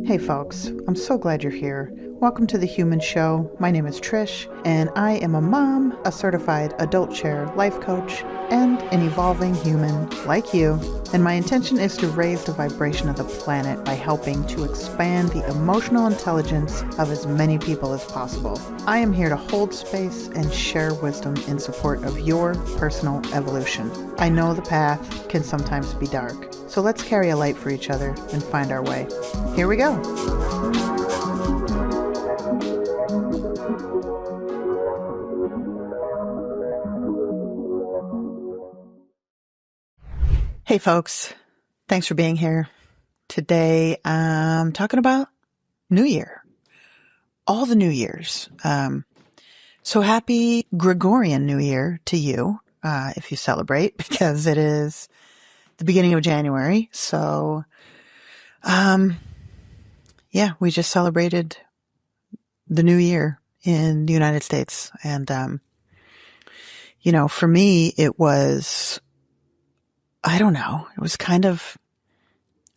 Hey folks, I'm so glad you're here. Welcome to The Human Show. My name is Trish, and I am a mom, a certified adult chair life coach, and an evolving human like you. And my intention is to raise the vibration of the planet by helping to expand the emotional intelligence of as many people as possible. I am here to hold space and share wisdom in support of your personal evolution. I know the path can sometimes be dark, so let's carry a light for each other and find our way. Here we go. Hey folks, thanks for being here. Today I'm talking about New Year. All the New Years. So happy Gregorian New Year to you, if you celebrate, because it is the beginning of January. So, yeah, we just celebrated the New Year in the United States. And, for me, it was, I don't know, it was kind of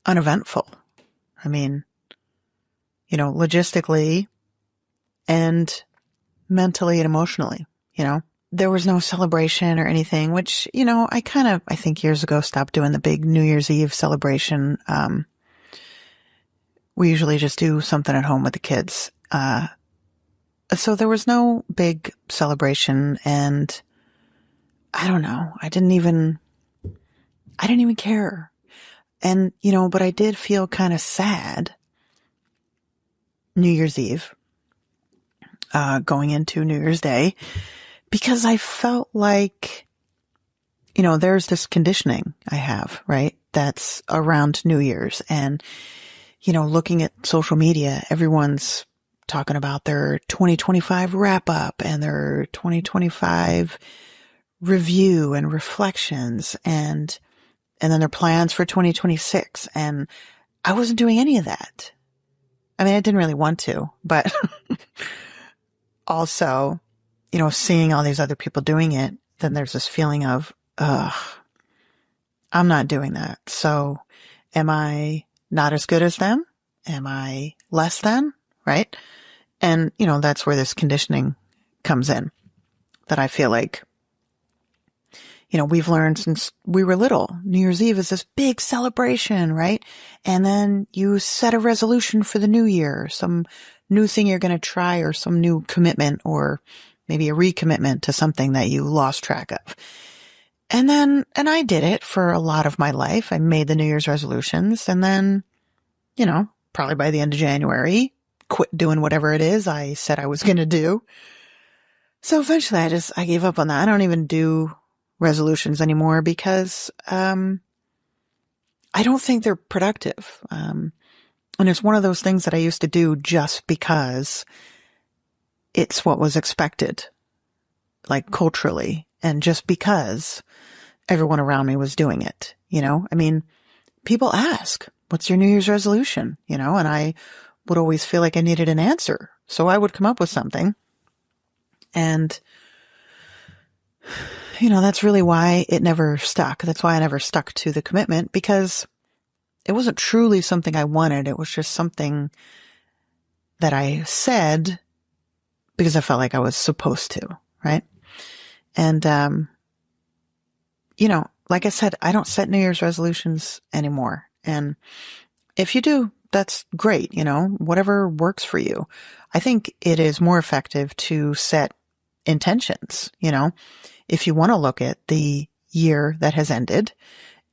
uneventful. I mean, logistically and mentally and emotionally, there was no celebration or anything, which, I think years ago stopped doing the big New Year's Eve celebration. We usually just do something at home with the kids. So there was no big celebration, and I don't know, I didn't even care. And, but I did feel kind of sad New Year's Eve, going into New Year's Day, because I felt like, there's this conditioning I have, right? That's around New Year's. And, looking at social media, everyone's talking about their 2025 wrap up and their 2025 review and reflections and then their plans for 2026. And I wasn't doing any of that. I mean, I didn't really want to, but also, seeing all these other people doing it, then there's this feeling of, I'm not doing that. So am I not as good as them? Am I less than? Right? And, that's where this conditioning comes in, that I feel like, we've learned since we were little. New Year's Eve is this big celebration, right? And then you set a resolution for the new year, some new thing you're going to try, or some new commitment, or maybe a recommitment to something that you lost track of. And I did it for a lot of my life. I made the New Year's resolutions, and then, probably by the end of January, quit doing whatever it is I said I was going to do. So eventually I gave up on that. I don't even do resolutions anymore because, I don't think they're productive. And it's one of those things that I used to do just because it's what was expected, like culturally, and just because everyone around me was doing it, I mean, people ask, what's your New Year's resolution? And I would always feel like I needed an answer. So I would come up with something. And, that's really why it never stuck. That's why I never stuck to the commitment, because it wasn't truly something I wanted. It was just something that I said because I felt like I was supposed to, right? And, like I said, I don't set New Year's resolutions anymore. And if you do, that's great, whatever works for you. I think it is more effective to set intentions, if you want to look at the year that has ended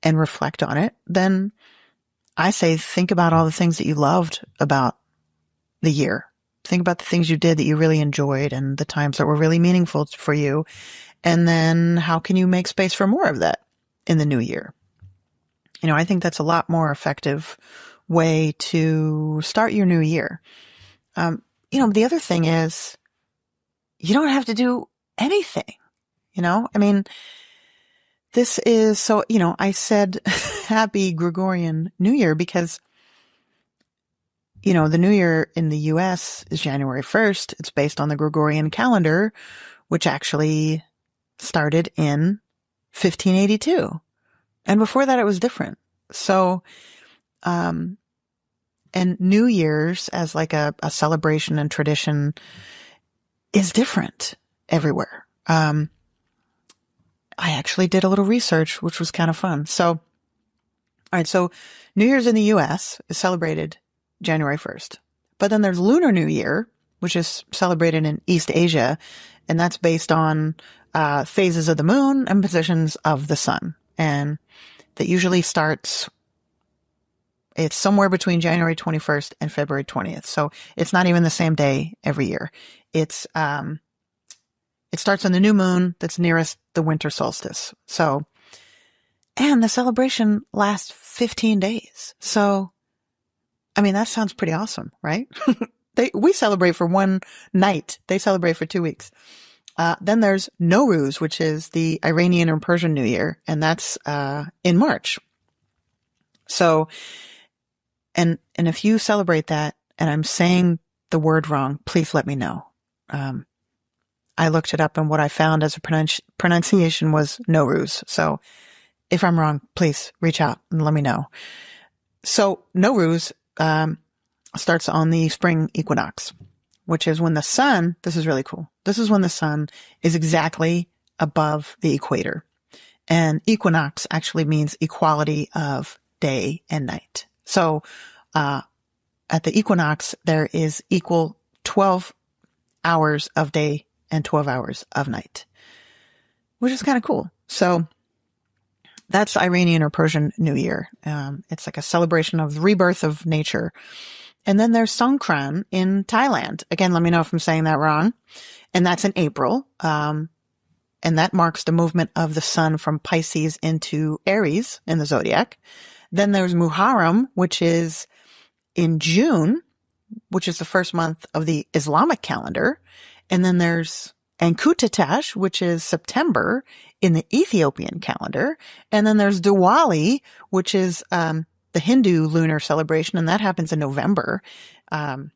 and reflect on it, then I say think about all the things that you loved about the year. Think about the things you did that you really enjoyed and the times that were really meaningful for you. And then how can you make space for more of that in the new year? I think that's a lot more effective way to start your new year. The other thing is you don't have to do anything. I mean, this is so, I said happy Gregorian New Year because, the New Year in the US is January 1st. It's based on the Gregorian calendar, which actually started in 1582. And before that, it was different. So And New Year's as like a celebration and tradition is different everywhere. I actually did a little research, which was kind of fun. So, all right. So New Year's in the US is celebrated January 1st, but then there's Lunar New Year, which is celebrated in East Asia. And that's based on, phases of the moon and positions of the sun. And that usually starts, it's somewhere between January 21st and February 20th. So it's not even the same day every year. It starts on the new moon that's nearest the winter solstice. So, and the celebration lasts 15 days. So, I mean, that sounds pretty awesome, right? We celebrate for one night. They celebrate for 2 weeks. Then there's Nowruz, which is the Iranian or Persian New Year, and that's in March. So, and if you celebrate that, and I'm saying the word wrong, please let me know. I looked it up, and what I found as a pronunciation was Nowruz. So, if I'm wrong, please reach out and let me know. So, Nowruz starts on the spring equinox, which is when the sun, this is really cool. This is when the sun is exactly above the equator. And equinox actually means equality of day and night. So, at the equinox, there is equal 12 hours of day and 12 hours of night, which is kind of cool. So that's Iranian or Persian New Year. It's like a celebration of the rebirth of nature. And then there's Songkran in Thailand. Again, let me know if I'm saying that wrong. And that's in April. And that marks the movement of the sun from Pisces into Aries in the zodiac. Then there's Muharram, which is in June, which is the first month of the Islamic calendar. And then there's Ankutatash, which is September in the Ethiopian calendar. And then there's Diwali, which is the Hindu lunar celebration, and that happens in November. And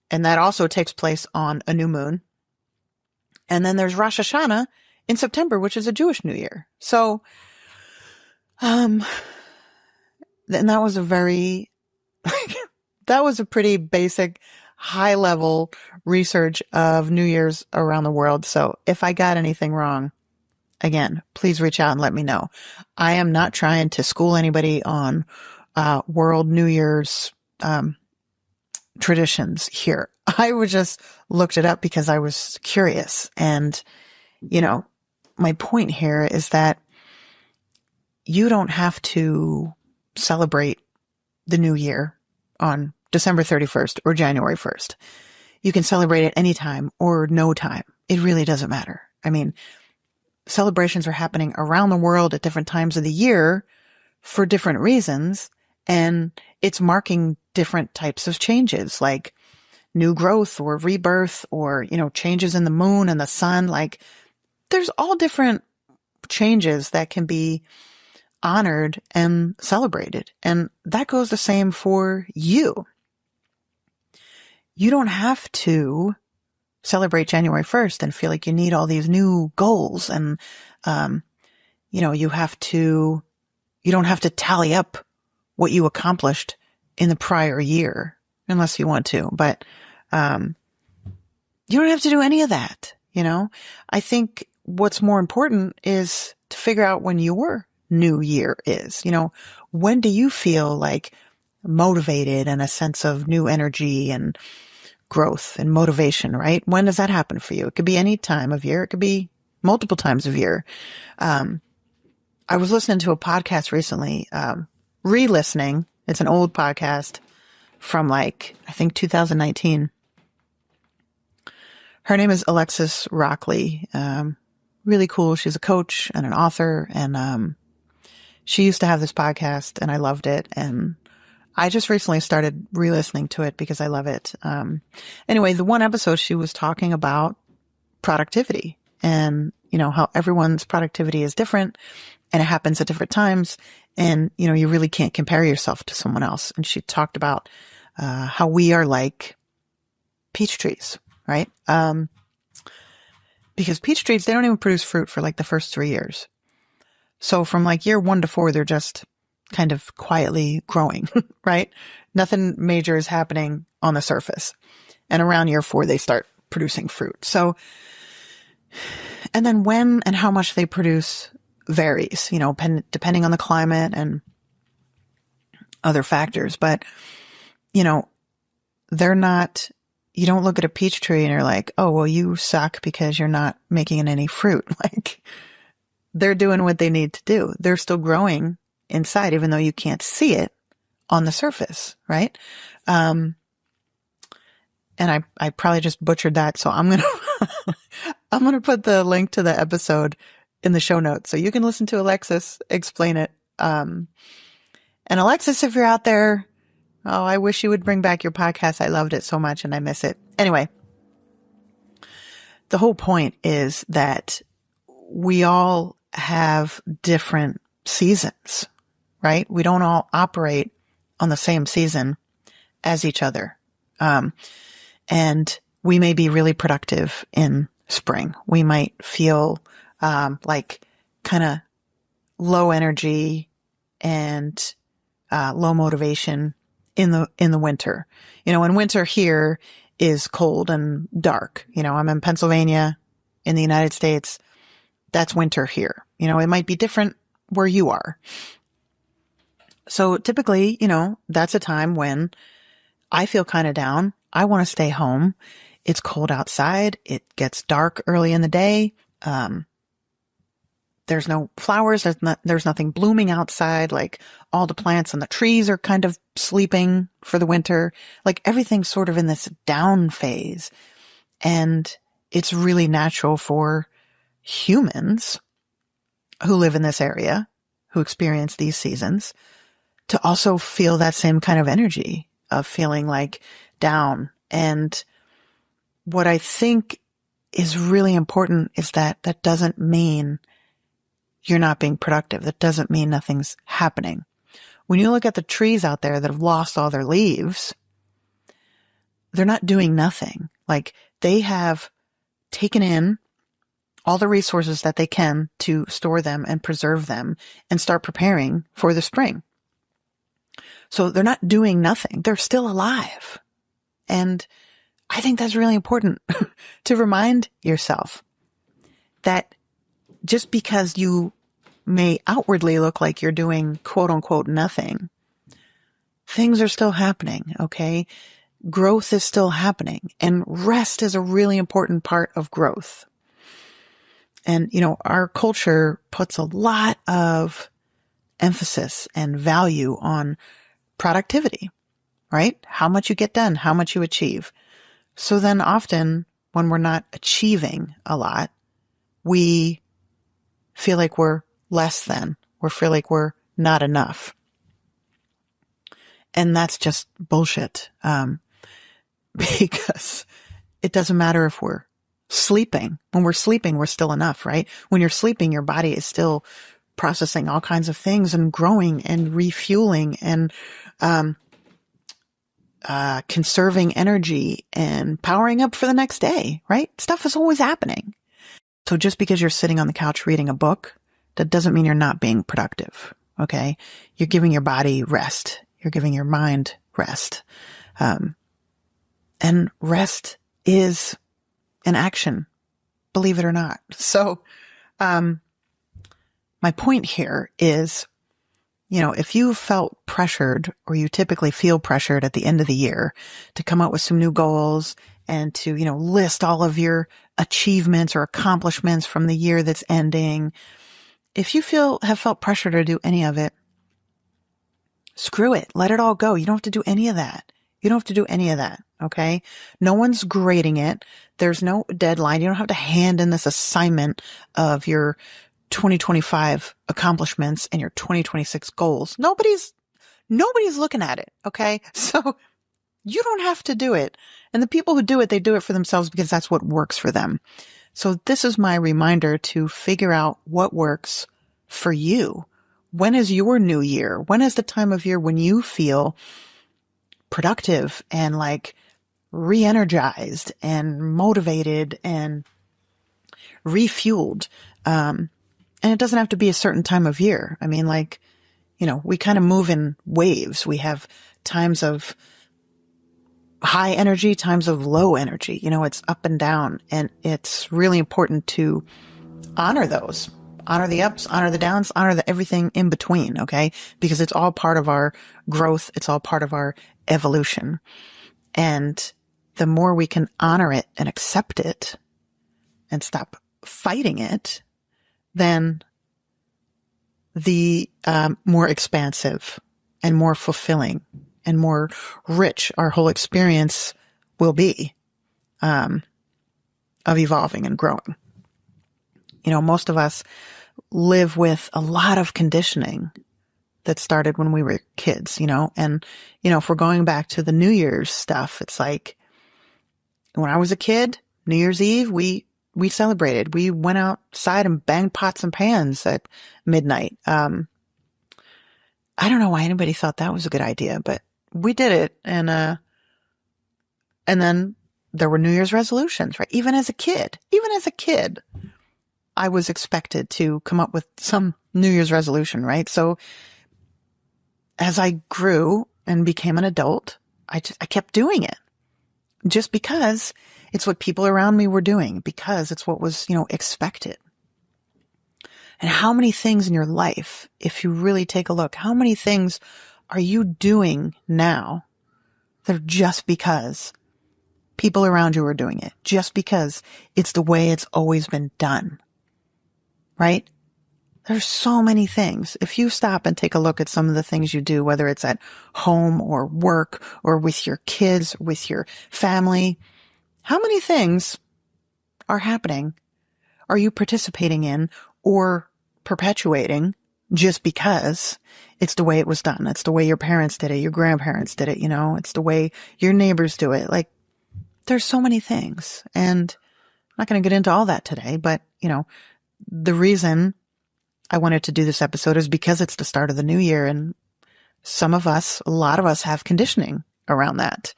that also takes place on a new moon. And then there's Rosh Hashanah in September, which is a Jewish New Year. So, and that was that was a pretty basic, high level research of New Year's around the world. So if I got anything wrong, again, please reach out and let me know. I am not trying to school anybody on world New Year's traditions here. I would just looked it up because I was curious. And, you know, my point here is that you don't have to celebrate the new year on December 31st or January 1st. You can celebrate it anytime or no time. It really doesn't matter. I mean, celebrations are happening around the world at different times of the year for different reasons, and it's marking different types of changes, like new growth or rebirth or, you know, changes in the moon and the sun. Like, there's all different changes that can be honored and celebrated. And that goes the same for you. You don't have to celebrate January 1st and feel like you need all these new goals. And, you know, you don't have to tally up what you accomplished in the prior year, unless you want to, but, you don't have to do any of that. You know, I think what's more important is to figure out when your new year is. You know, when do you feel like motivated and a sense of new energy and growth and motivation, right? When does that happen for you? It could be any time of year. It could be multiple times of year. I was listening to a podcast recently, re-listening. It's an old podcast from like, I think 2019. Her name is Alexis Rockley. Really cool. She's a coach and an author. And, she used to have this podcast and I loved it. And I just recently started re-listening to it because I love it. Anyway, the one episode she was talking about productivity and, you know, how everyone's productivity is different and it happens at different times. And, you know, you really can't compare yourself to someone else. And she talked about, how we are like peach trees, right? Because peach trees, they don't even produce fruit for like the first 3 years. So from like year 1 to 4, they're just kind of quietly growing, right? Nothing major is happening on the surface. And around year 4, they start producing fruit. So, and then when and how much they produce varies, depending on the climate and other factors. But, they're not, you don't look at a peach tree and you're like, oh, well, you suck because you're not making any fruit. Like, they're doing what they need to do. They're still growing inside, even though you can't see it on the surface, right? And I probably just butchered that. So I'm going to put the link to the episode in the show notes so you can listen to Alexis explain it. And Alexis, if you're out there, oh, I wish you would bring back your podcast. I loved it so much and I miss it. Anyway, the whole point is that we all have different seasons, right? We don't all operate on the same season as each other. And we may be really productive in spring. We might feel like kind of low energy and low motivation in the winter. And winter here is cold and dark. I'm in Pennsylvania in the United States. That's winter here. It might be different where you are. So typically, that's a time when I feel kind of down. I want to stay home. It's cold outside. It gets dark early in the day. There's no flowers. There's nothing blooming outside. Like, all the plants and the trees are kind of sleeping for the winter. Like, everything's sort of in this down phase. And it's really natural for humans who live in this area, who experience these seasons, to also feel that same kind of energy of feeling like down. And what I think is really important is that doesn't mean you're not being productive. That doesn't mean nothing's happening. When you look at the trees out there that have lost all their leaves, they're not doing nothing. Like, they have taken in all the resources that they can to store them and preserve them and start preparing for the spring. So they're not doing nothing. They're still alive. And I think that's really important to remind yourself that just because you may outwardly look like you're doing quote unquote nothing, things are still happening, okay? Growth is still happening, and rest is a really important part of growth. And, our culture puts a lot of emphasis and value on productivity, right? How much you get done, how much you achieve. So then often when we're not achieving a lot, we feel like we're less than, or feel like we're not enough. And that's just bullshit. Because it doesn't matter if we're sleeping. When we're sleeping, we're still enough, right? When you're sleeping, your body is still processing all kinds of things and growing and refueling and conserving energy and powering up for the next day, right? Stuff is always happening. So just because you're sitting on the couch reading a book, that doesn't mean you're not being productive, okay? You're giving your body rest. You're giving your mind rest. And rest is an action, believe it or not. So, my point here is, if you felt pressured, or you typically feel pressured at the end of the year to come up with some new goals and to, list all of your achievements or accomplishments from the year that's ending, if you have felt pressure to do any of it, screw it. Let it all go. You don't have to do any of that. You don't have to do any of that. Okay. No one's grading it. There's no deadline. You don't have to hand in this assignment of your 2025 accomplishments and your 2026 goals. Nobody's looking at it. Okay. So you don't have to do it. And the people who do it, they do it for themselves because that's what works for them. So this is my reminder to figure out what works for you. When is your new year? When is the time of year when you feel productive and like re-energized and motivated and refueled? And it doesn't have to be a certain time of year. I mean, like, we kind of move in waves. We have times of high energy, times of low energy. It's up and down. And it's really important to honor those. Honor the ups, honor the downs, honor everything in between, okay? Because it's all part of our growth. It's all part of our evolution. And the more we can honor it and accept it and stop fighting it, then the more expansive and more fulfilling and more rich our whole experience will be of evolving and growing. Most of us live with a lot of conditioning that started when we were kids, and, if we're going back to the New Year's stuff, it's like when I was a kid, New Year's Eve, we celebrated. We went outside and banged pots and pans at midnight. I don't know why anybody thought that was a good idea, but we did it. And then there were New Year's resolutions, right? Even as a kid, I was expected to come up with some New Year's resolution, right? So as I grew and became an adult, I kept doing it just because it's what people around me were doing, because it's what was, expected. And how many things in your life, if you really take a look, how many things are you doing now that are just because people around you are doing it, just because it's the way it's always been done, right? There's so many things. If you stop and take a look at some of the things you do, whether it's at home or work or with your kids, with your family, how many things are happening? Are you participating in or perpetuating just because it's the way it was done? It's the way your parents did it, your grandparents did it, it's the way your neighbors do it. Like, there's so many things. And I'm not going to get into all that today, but, the reason I wanted to do this episode is because it's the start of the new year, and a lot of us have conditioning around that.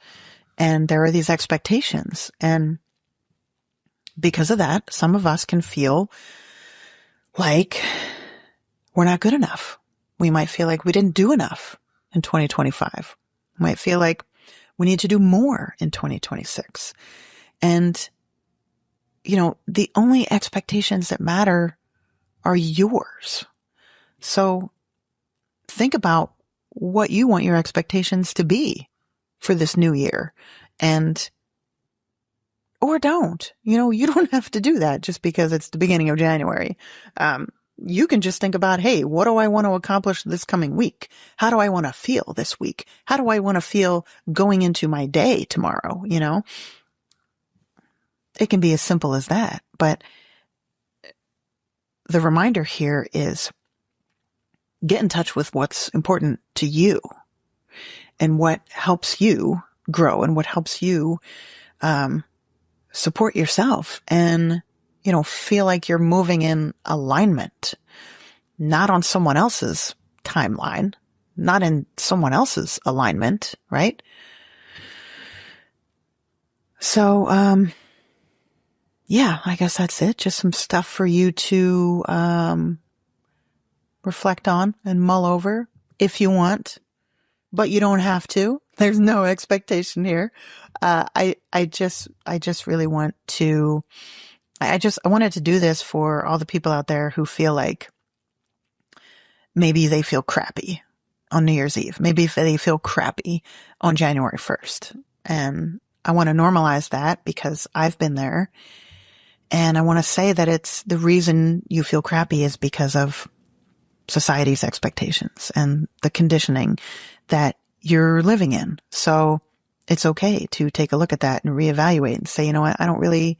And there are these expectations. And because of that, some of us can feel like we're not good enough. We might feel like we didn't do enough in 2025. We might feel like we need to do more in 2026. And, the only expectations that matter are yours. So think about what you want your expectations to be for this new year, or don't. You don't have to do that just because it's the beginning of January. You can just think about, hey, what do I want to accomplish this coming week? How do I want to feel this week? How do I want to feel going into my day tomorrow? It can be as simple as that. But the reminder here is get in touch with what's important to you and what helps you grow and what helps you support yourself and, feel like you're moving in alignment, not on someone else's timeline, not in someone else's alignment, right? So, yeah, I guess that's it. Just some stuff for you to reflect on and mull over if you want, but you don't have to. There's no expectation here. I just really want to, I wanted to do this for all the people out there who feel like maybe they feel crappy on New Year's Eve. Maybe if they feel crappy on January 1st. And I want to normalize that because I've been there. And I want to say that it's the reason you feel crappy is because of society's expectations and the conditioning that you're living in. So it's okay to take a look at that and reevaluate and say, you know what, I don't really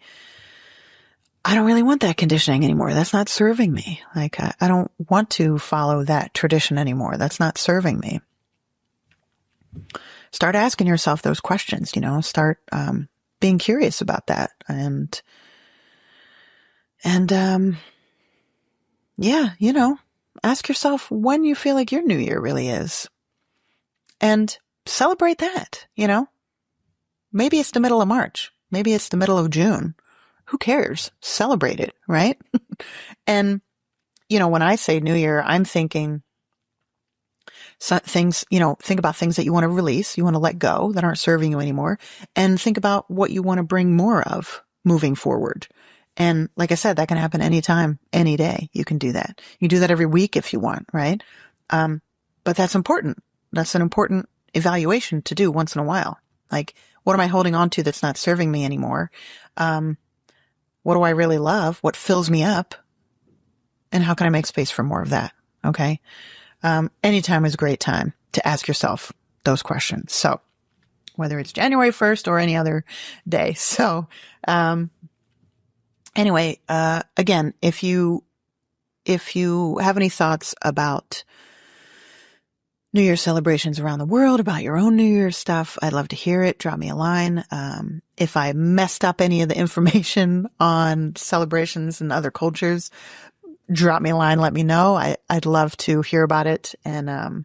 want that conditioning anymore. That's not serving me. Like, I don't want to follow that tradition anymore. That's not serving me. Start asking yourself those questions, start being curious about that. And yeah, ask yourself when you feel like your new year really is and celebrate that, maybe it's the middle of March. Maybe it's the middle of June. Who cares? Celebrate it, right? And, when I say new year, I'm thinking things, think about things that you want to release, you want to let go that aren't serving you anymore, and think about what you want to bring more of moving forward. And like I said, that can happen anytime, any day. You can do that. You do that every week if you want, right? But that's important. That's an important evaluation to do once in a while. Like, what am I holding on to that's not serving me anymore? What do I really love? What fills me up? And how can I make space for more of that? Okay. Anytime is a great time to ask yourself those questions. So whether it's January 1st or any other day. So, anyway, again, if you have any thoughts about New Year's celebrations around the world, about your own New Year's stuff, I'd love to hear it. Drop me a line. If I messed up any of the information on celebrations and other cultures, drop me a line. Let me know. I'd love to hear about it. And,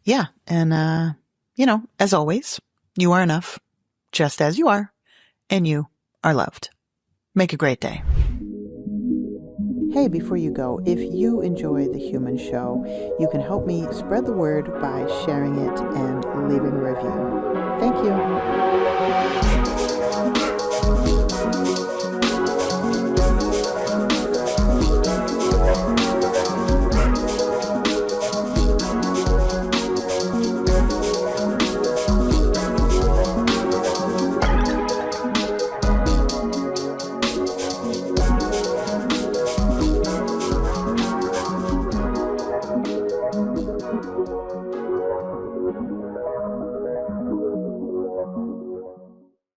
yeah. And, as always, you are enough just as you are, and you are loved. Make a great day. Hey, before you go, if you enjoy The Human Show, you can help me spread the word by sharing it and leaving a review. Thank you.